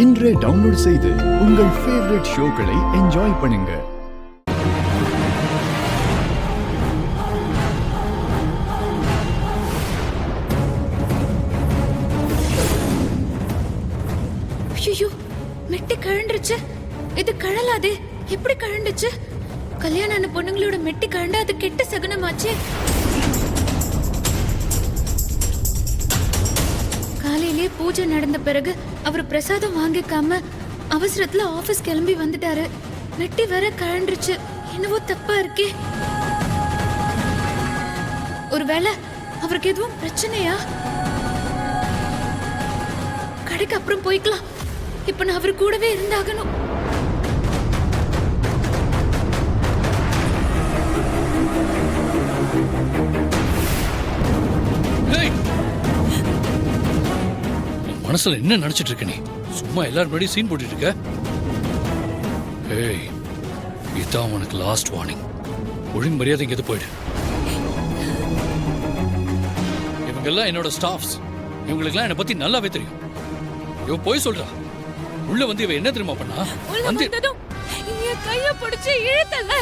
இன்றே டவுன்லோட் செய்து உங்கள் ஃபேவரட் ஷோக்களை என்ஜாய் பண்ணுங்க. ஐயோ, மெட்டி கழண்டுருச்சு. இது கழலாதே. எப்படி கழண்டுச்சு? கல்யாண பொண்ணுங்களோட மெட்டி கழண்டா அது கெட்ட சகுனமாச்சே. காலையிலே பூஜை நடந்த பிறகு அவர் பிரசாதம் வாங்கிக்காம அவசரத்துல ஆபீஸ் கிளம்பி வந்துட்டாரு. மெட்டி வேற கழண்டுருச்சு. என்னவோ தப்பா இருக்கே. ஒருவேளை அவருக்கு எதுவும் பிரச்சனையா? கடைக்கு அப்புறம் போய்க்கலாம். இப்ப நான் அவர் கூடவே இருந்தாகணும். மனசுல என்ன நினைச்சிட்டு இருக்க நீ? சும்மா எல்லாரும் முன்னாடி சீன் போட்டுட்டு இருக்க. ஏய், இதான் உனக்கு லாஸ்ட் வார்னிங். ஒழுங்கு மரியாதை இங்க போயிடு. இவங்க எல்லாம் என்னோட ஸ்டாஃப்ஸ். இவங்களுக்கெல்லாம் என்னை பத்தி நல்லாவே தெரியும். இவ போய் சொல்றா. உள்ள வந்து இவ என்ன தெரியுமா பண்ணா? கைய பிடிச்சு இழுத்தல.